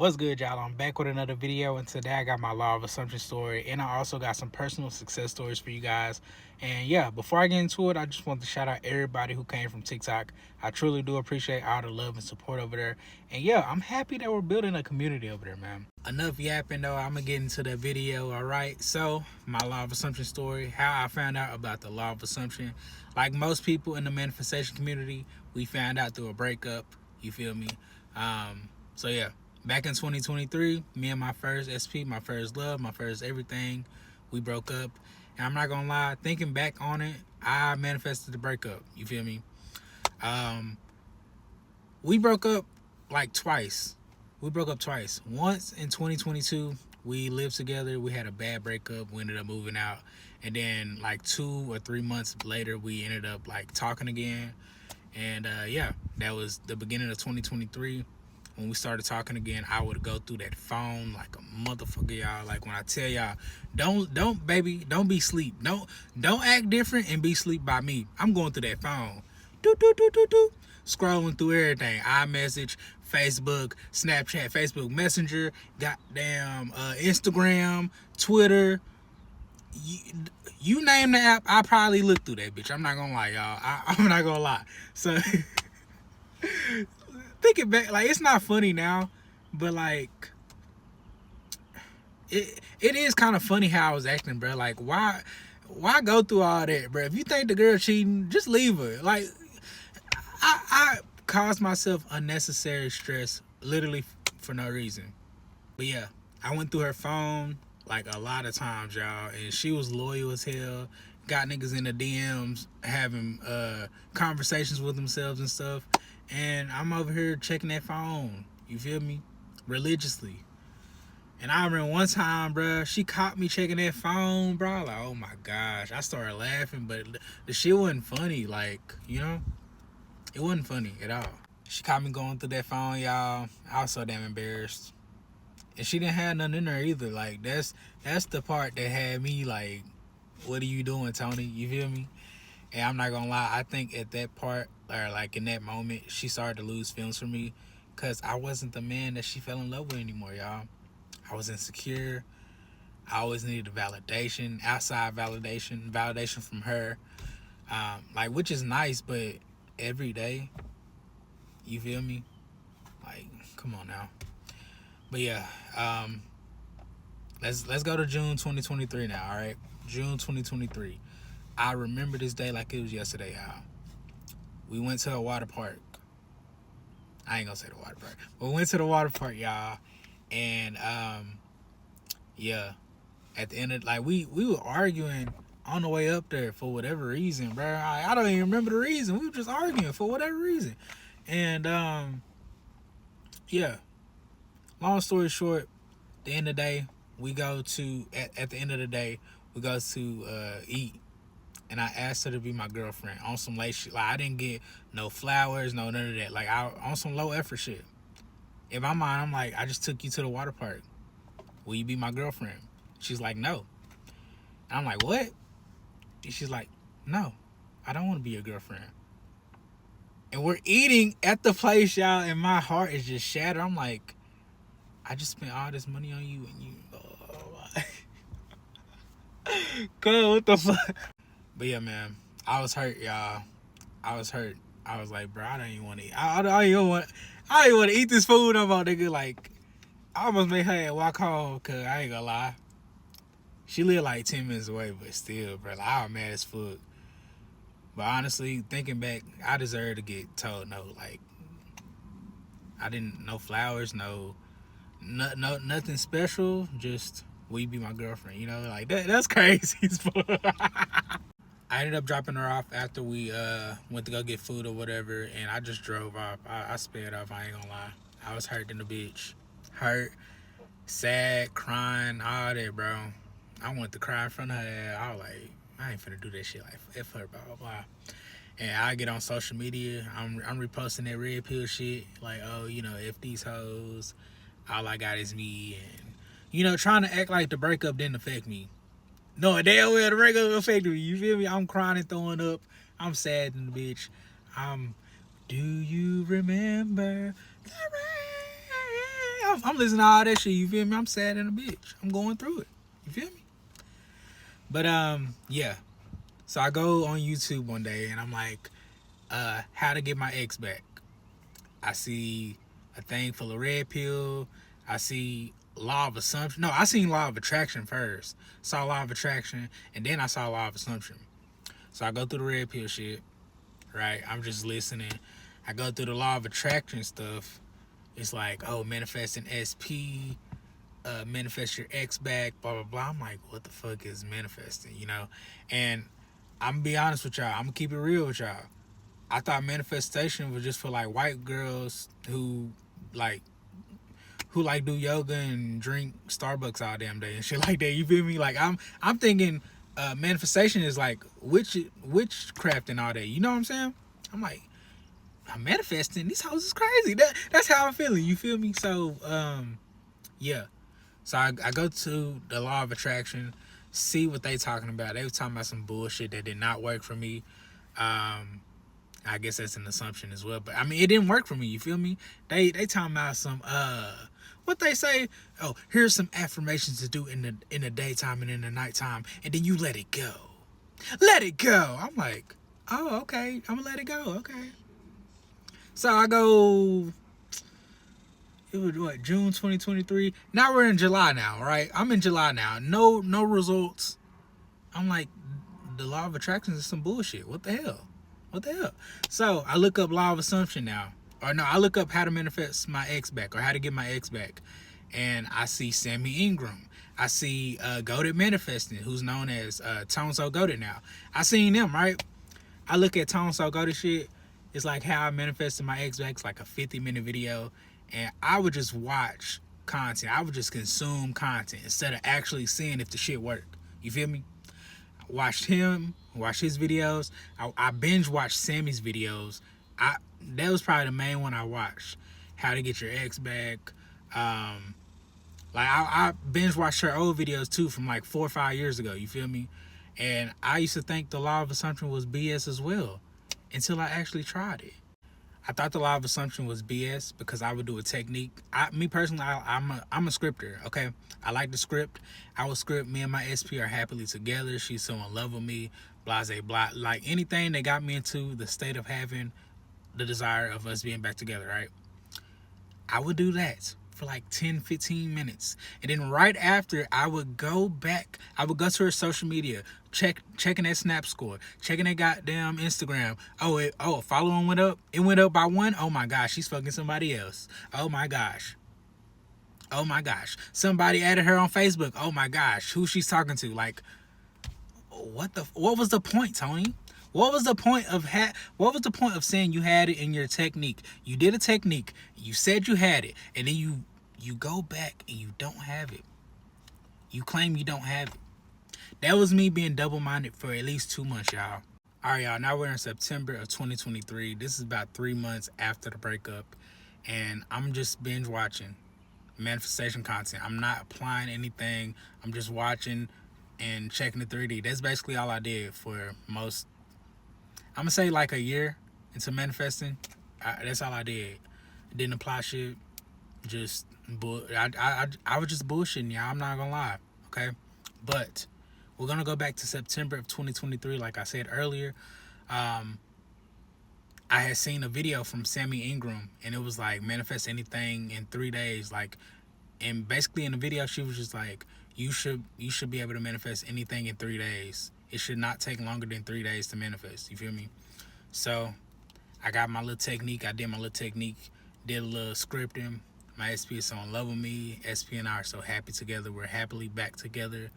What's good, y'all? I'm back with another video, and today I got my law of assumption story, and I also got some personal success stories for you guys. And yeah, before I get into it, I just want to shout out everybody who came from TikTok. I truly do appreciate all the love and support over there. And yeah, I'm happy that we're building a community over there, man. Enough yapping though, I'm gonna get into the video. All right, so my law of assumption story, how I found out about the law of assumption. Like most people in the manifestation community, we found out through a breakup. You feel me? So yeah, back in 2023, me and my first SP, my first love, my first everything, we broke up. And I'm not gonna lie, thinking back on it, I manifested the breakup. You feel me? We broke up like twice. We broke up twice. Once in 2022, we lived together. We had a bad breakup. We ended up moving out. And then like 2 or 3 months later, we ended up like talking again. And yeah, that was the beginning of 2023. When we started talking again, I would go through that phone like a motherfucker, y'all. Like when I tell y'all, don't be sleep. Don't act different and be sleep by me. I'm going through that phone. Do. Scrolling through everything. iMessage, Facebook, Snapchat, Facebook Messenger, goddamn Instagram, Twitter. You name the app, I probably looked through that bitch. I'm not gonna lie, y'all. I'm not gonna lie. So thinking back, like it's not funny now, but like it is kind of funny how I was acting, bro. Like why go through all that, bro? If you think the girl cheating, just leave her. Like I caused myself unnecessary stress, literally for no reason. But yeah, I went through her phone like a lot of times, y'all, and she was loyal as hell. Got niggas in the DMs having conversations with themselves and stuff. And I'm over here checking that phone. You feel me? Religiously. And I remember one time, bro, she caught me checking that phone, bro. Like, oh my gosh. I started laughing, but the shit wasn't funny. Like, you know? It wasn't funny at all. She caught me going through that phone, y'all. I was so damn embarrassed. And she didn't have nothing in there either. Like, that's the part that had me like, what are you doing, Tony? You feel me? And I'm not gonna lie, I think at that part, or like in that moment, she started to lose feelings for me because I wasn't the man that she fell in love with anymore, y'all. I was insecure. I always needed validation, outside validation from her. Like, which is nice, but every day, you feel me? Like, come on now. But yeah, let's go to June 2023 now, all right? June 2023. I remember this day like it was yesterday, y'all. We went to a water park. I ain't gonna say the water park. But we went to the water park, y'all. And yeah, at the end of like we were arguing on the way up there for whatever reason, bro. I don't even remember the reason. We were just arguing for whatever reason. And yeah. Long story short, the end of the day, we go to at the end of the day, we go to eat. And I asked her to be my girlfriend on some late shit. Like I didn't get no flowers, no none of that. Like I on some low effort shit. In my mind, I'm like, I just took you to the water park. Will you be my girlfriend? She's like, no. And I'm like, what? And she's like, no, I don't want to be your girlfriend. And we're eating at the place, y'all, and my heart is just shattered. I'm like, I just spent all this money on you, and you, God, what the fuck? But yeah, man, I was hurt, y'all. I was hurt. I was like, bro, I don't even want to eat. I don't even want to eat this food no more, nigga. Like, I almost made her walk home, cause I ain't gonna lie. She lived like 10 minutes away, but still, bro, like, I was mad as fuck. But honestly, thinking back, I deserve to get told no. Like, I didn't, no flowers, no nothing special. Just, will you be my girlfriend? You know, like that's crazy as fuck. I ended up dropping her off after we went to go get food or whatever, and I just drove off. I sped off, I ain't gonna lie. I was hurt in the bitch. Hurt, sad, crying, all that, bro. I wanted to cry in front of her. I was like, I ain't finna do that shit. Like, F her, blah, blah, blah. And I get on social media, I'm reposting that red pill shit. Like, oh, you know, F these hoes. All I got is me. And, you know, trying to act like the breakup didn't affect me. No, damn well the breakup affected me. You feel me? I'm crying and throwing up. I'm sad in the bitch. Do you remember the rain? I'm listening to all that shit. You feel me? I'm sad in a bitch. I'm going through it. You feel me? But yeah. So I go on YouTube one day and I'm like, how to get my ex back. I see a thing full of red pill. I see law of assumption. No, I seen law of attraction first. Saw law of attraction, and then I saw law of assumption. So I go through the red pill shit, right? I'm just listening. I go through the law of attraction stuff. It's like, oh, manifesting SP, manifest your ex back, blah, blah, blah. I'm like, what the fuck is manifesting, you know? And I'm gonna be honest with y'all. I'm gonna keep it real with y'all. I thought manifestation was just for like white girls who like do yoga and drink Starbucks all damn day and shit like that. You feel me? Like I'm thinking manifestation is like witchcraft and all that. You know what I'm saying? I'm like, I'm manifesting. These hoes is crazy. That's how I'm feeling. You feel me? So yeah. So I go to the law of attraction, see what they talking about. They were talking about some bullshit that did not work for me. I guess that's an assumption as well, but I mean it didn't work for me. You feel me? They talking about some what they say. Oh, here's some affirmations to do in the daytime and in the nighttime, and then you let it go. Let it go. I'm like, oh, okay. I'm gonna let it go. Okay. So I go. It was what, June 2023. Now we're in July now, right? I'm in July now. No results. I'm like, the law of attraction is some bullshit. What the hell? What the hell? So I look up law of assumption now. Or no, I look up how to manifest my ex back or how to get my ex back. And I see Sammy Ingram. I see Goated Manifesting, who's known as Tone So Goated now. I seen them, right? I look at Tone So Goated shit. It's like how I manifested my ex back. It's like a 50-minute video. And I would just watch content. I would just consume content instead of actually seeing if the shit worked. You feel me? I watched him, watched his videos. I binge watched Sammy's videos. That was probably the main one I watched. How to get your ex back. I binge watched her old videos too from like 4 or 5 years ago. You feel me? And I used to think the law of assumption was BS as well until I actually tried it. I thought the law of assumption was BS because I would do a technique. Me personally, I'm a scripter, okay? I like to script. I would script, me and my SP are happily together. She's so in love with me, blase, blah. Like anything that got me into the state of having the desire of us being back together, right? I would do that for like 10, 15 minutes. And then right after, I would go back. I would go to her social media, checking that Snap score, checking that goddamn Instagram. Oh, following went up. It went up by 1. Oh my gosh, she's fucking somebody else. Oh my gosh. Oh my gosh. Somebody added her on Facebook. Oh my gosh, who she's talking to? Like, what was the point, Tony? What was the point of saying you had it in your technique? You did a technique, you said you had it, and then you go back and you don't have it. You claim you don't have it. That was me being double-minded for at least 2 months, y'all. All right, y'all, now we're in September of 2023. This is about 3 months after the breakup, and I'm just binge watching manifestation content. I'm not applying anything. I'm just watching and checking the 3D. That's basically all I did for most, I'm gonna say like a year into manifesting. That's all I did. Didn't apply shit. Just I was just bullshitting, y'all. I'm not gonna lie. Okay, but we're gonna go back to September of 2023. Like I said earlier, I had seen a video from Sammy Ingram, and it was like manifest anything in 3 days. Like, and basically in the video, she was just like, you should be able to manifest anything in 3 days. It should not take longer than 3 days to manifest. You feel me? So I got my little technique. I did my little technique. Did a little scripting. My SP is so in love with me. SP and I are so happy together. We're happily back together.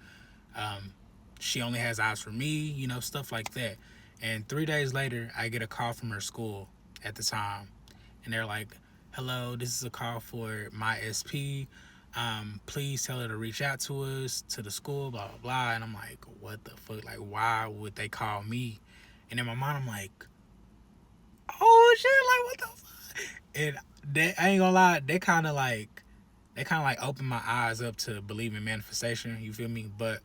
She only has eyes for me, you know, stuff like that. And 3 days later, I get a call from her school at the time. And they're like, hello, this is a call for my SP. Please tell her to reach out to us, to the school, blah, blah, blah. And I'm like, what the fuck? Like, why would they call me? And in my mind, I'm like, oh, shit, like, what the fuck? And that, I ain't gonna lie, they kind of like opened my eyes up to believe in manifestation, you feel me? But,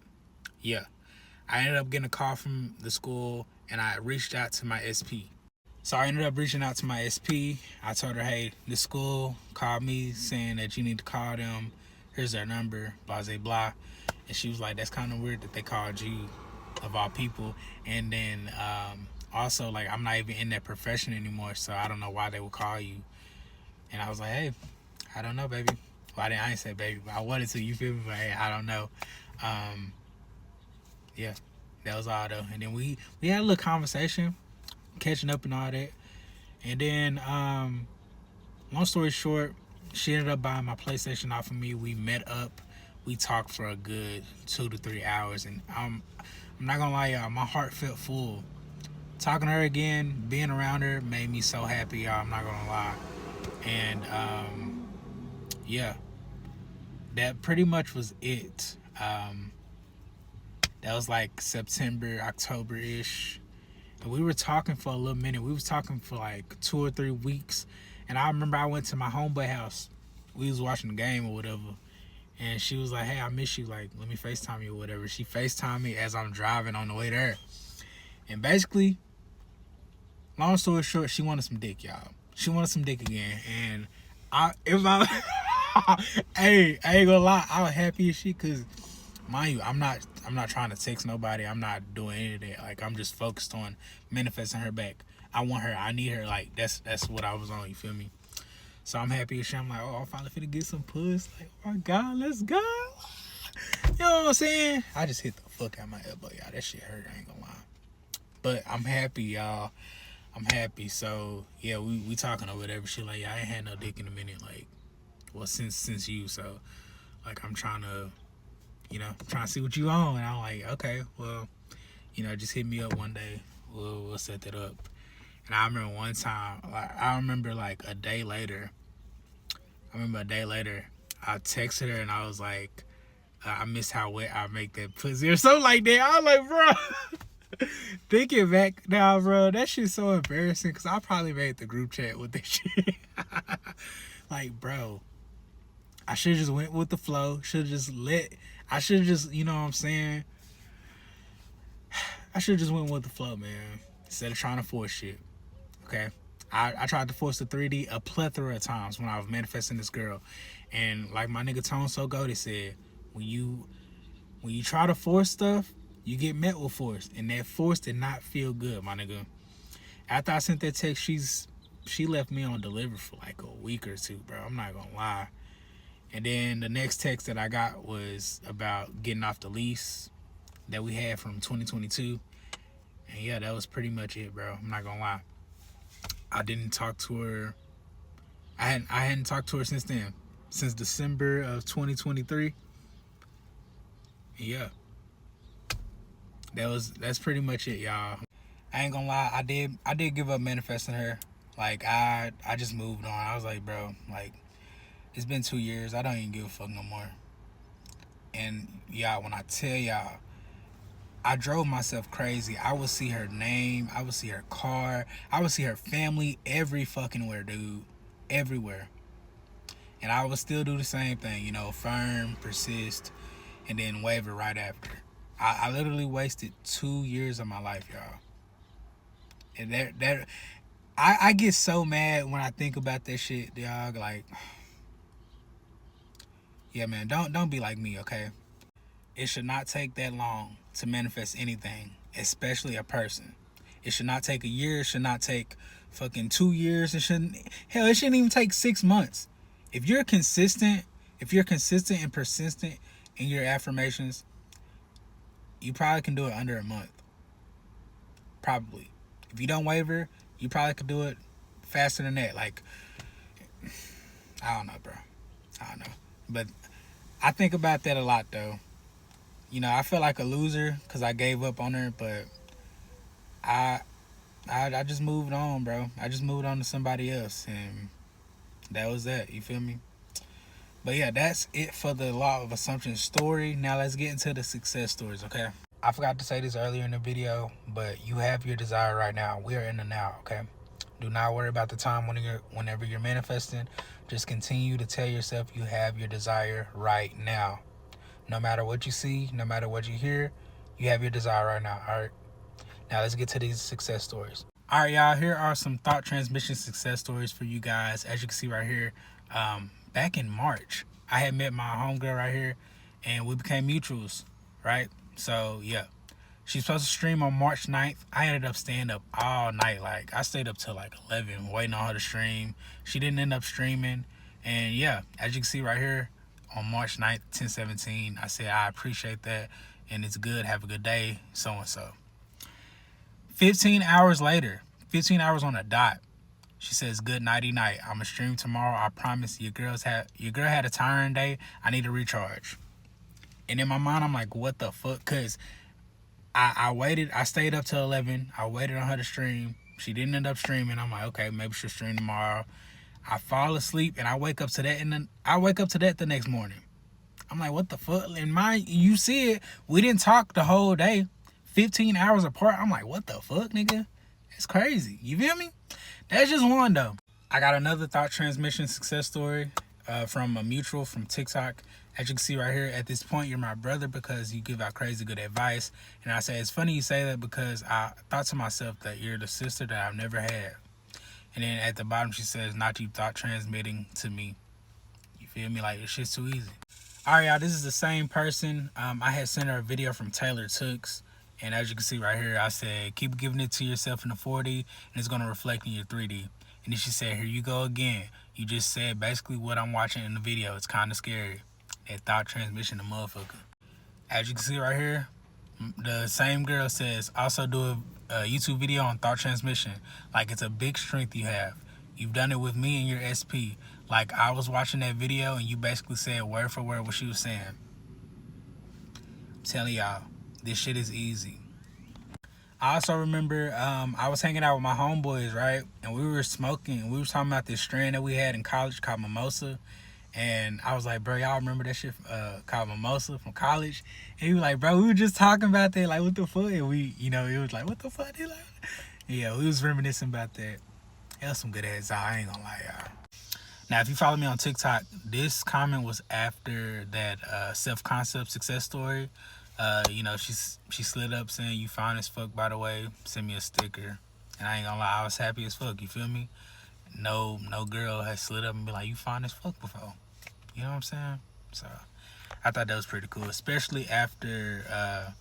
yeah. I ended up getting a call from the school, and I reached out to my SP. So I ended up reaching out to my SP. I told her, hey, the school called me saying that you need to call them. Here's their number, blah, blah, blah. And she was like, that's kind of weird that they called you, of all people. And then also, like, I'm not even in that profession anymore, so I don't know why they would call you. And I was like, hey, I don't know, baby. Well, I didn't say baby, but I wanted to, you feel me? But hey, I don't know. Yeah, that was all though. And then we had a little conversation, catching up and all that. And then, long story short, she ended up buying my PlayStation off of me. We met up. We talked for a good 2 to 3 hours. And I'm not going to lie, y'all, my heart felt full. Talking to her again, being around her made me so happy, y'all. I'm not going to lie. And, yeah, that pretty much was it. That was like September, October-ish. And we were talking for a little minute. We was talking for like 2 or 3 weeks. And I remember I went to my homeboy house. We was watching the game or whatever. And she was like, hey, I miss you. Like, let me FaceTime you or whatever. She FaceTimed me as I'm driving on the way there. And basically, long story short, she wanted some dick, y'all. She wanted some dick again. And it was like, hey, I ain't gonna lie. I was happy as shit because, mind you, I'm not trying to text nobody. I'm not doing any of that. Like, I'm just focused on manifesting her back. I want her. I need her. Like, that's what I was on. You feel me? So I'm happy as shit. I'm like, oh, I'm finally finna get some puss. Like, oh my God, let's go. You know what I'm saying? I just hit the fuck out my elbow, y'all. That shit hurt. I ain't gonna lie. But I'm happy, y'all. I'm happy. So yeah, we talking or whatever. She like, yeah, I ain't had no dick in a minute. Like, well, since you. So like, I'm trying to, trying to see what you on. And I'm like, okay, well, just hit me up one day. We'll set that up. And I remember one time, like a day later, I texted her and I was like, I miss how wet I make that pussy or something like that. I was like, bro, thinking back now, bro, that shit's so embarrassing because I probably made the group chat with this shit. Like, bro, I should have just went with the flow. I should have just, you know what I'm saying? I should have just went with the flow, man, instead of trying to force shit. Okay, I tried to force the 3D a plethora of times when I was manifesting this girl, and like my nigga Tone So Goated said, when you try to force stuff, you get met with force, and that force did not feel good, my nigga. After I sent that text, she left me on delivery for like a week or two, bro. I'm not gonna lie. And then the next text that I got was about getting off the lease that we had from 2022, and yeah, that was pretty much it, bro. I'm not gonna lie. I didn't talk to her. I hadn't talked to her since then, since December of 2023. Yeah, that's pretty much it, y'all. I ain't gonna lie. I did give up manifesting her. Like, I just moved on. I was like, bro, like, it's been 2 years. I don't even give a fuck no more. And y'all, when I tell y'all, I drove myself crazy. I would see her name. I would see her car. I would see her family every fucking where, dude. Everywhere. And I would still do the same thing, firm, persist, and then waver right after. I literally wasted 2 years of my life, y'all. And I get so mad when I think about that shit, dog. Like, yeah, man, don't be like me, okay? It should not take that long to manifest anything, especially a person. It should not take a year. It should not take fucking 2 years. It shouldn't even take 6 months. If you're consistent and persistent in your affirmations, you probably can do it under a month. Probably. If you don't waver, you probably could do it faster than that. Like, I don't know, bro. I don't know. But I think about that a lot, though. I feel like a loser because I gave up on her, but I just moved on, bro. I just moved on to somebody else, and that was that. You feel me? But yeah, that's it for the Law of Assumption story. Now let's get into the success stories, okay? I forgot to say this earlier in the video, but you have your desire right now. We are in the now, okay? Do not worry about the time whenever you're manifesting. Just continue to tell yourself you have your desire right now. No matter what you see, no matter what you hear, you have your desire right now, all right? Now let's get to these success stories. All right, y'all, here are some thought transmission success stories for you guys. As you can see right here, back in March, I had met my homegirl right here, and we became mutuals, right? So, yeah. She's supposed to stream on March 9th. I ended up staying up all night. Like, I stayed up till like 11 waiting on her to stream. She didn't end up streaming. And, yeah, as you can see right here, on March 9th, 10/17, I said, I appreciate that, and it's good. Have a good day, so-and-so. 15 hours later, 15 hours on a dot, she says, good nighty night. I'm going to stream tomorrow. I promise. Your girl had a tiring day. I need to recharge. And in my mind, I'm like, what the fuck? Because I waited. I stayed up till 11. I waited on her to stream. She didn't end up streaming. I'm like, okay, maybe she'll stream tomorrow. I fall asleep, and I wake up to that, and then I wake up to that the next morning. I'm like, what the fuck? And you see it. We didn't talk the whole day. 15 hours apart. I'm like, what the fuck, nigga? It's crazy. You feel me? That's just one, though. I got another thought transmission success story from a mutual from TikTok. As you can see right here, at this point, you're my brother because you give out crazy good advice. And I say, it's funny you say that because I thought to myself that you're the sister that I've never had. And then at the bottom, she says, not you thought transmitting to me. You feel me? Like, it's just too easy. All right, y'all, this is the same person. I had sent her a video from Taylor Tooks. And as you can see right here, I said, keep giving it to yourself in the 4D, and it's going to reflect in your 3D. And then she said, here you go again. You just said basically what I'm watching in the video. It's kind of scary. That thought transmission, the motherfucker. As you can see right here, the same girl says, also do a YouTube video on thought transmission. Like, it's a big strength you have. You've done it with me and your SP. Like, I was watching that video, and you basically said word for word what she was saying. I'm telling y'all. This shit is easy. I also remember I was hanging out with my homeboys, right? And we were smoking. We were talking about this strand that we had in college called Mimosa. And I was like, bro, y'all remember that shit called Mimosa from college? And he was like, bro, we were just talking about that. Like, what the fuck? And we, it was like, what the fuck? Like, yeah, we was reminiscing about that. It was some good ass. I ain't gonna lie, y'all. Now, if you follow me on TikTok, this comment was after that self-concept success story. She slid up saying, you fine as fuck, by the way. Send me a sticker. And I ain't gonna lie, I was happy as fuck. You feel me? No girl has slid up and be like, you fine as fuck before. You know what I'm saying? So I thought that was pretty cool, especially after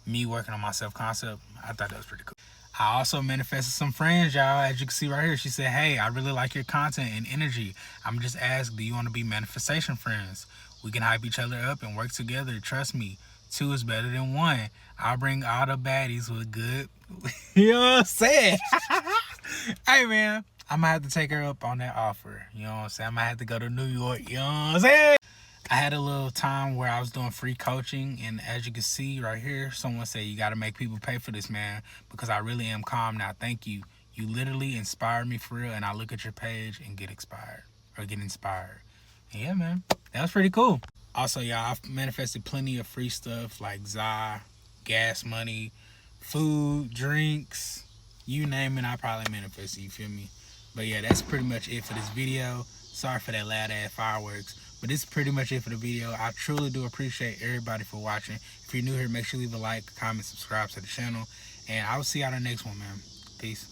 me working on my self-concept. I thought that was pretty cool. I also manifested some friends, y'all. As you can see right here, she said, hey, I really like your content and energy. I'm just asking, do you want to be manifestation friends? We can hype each other up and work together. Trust me. 2 is better than 1. I'll bring all the baddies with good. You know what I'm saying? Hey, man, I'm going to have to take her up on that offer. You know what I'm saying? I'm going to have to go to New York. You know what I'm saying? I had a little time where I was doing free coaching. And as you can see right here, someone said, you got to make people pay for this, man. Because I really am calm now. Thank you. You literally inspired me for real. And I look at your page and get inspired. And yeah, man. That was pretty cool. Also, y'all, I've manifested plenty of free stuff like Zai, gas money, food, drinks, you name it, I probably manifested, you feel me? But yeah, that's pretty much it for this video. Sorry for that loud ass fireworks, but this is pretty much it for the video. I truly do appreciate everybody for watching. If you're new here, make sure you leave a like, comment, subscribe to the channel, and I will see y'all in the next one, man. Peace.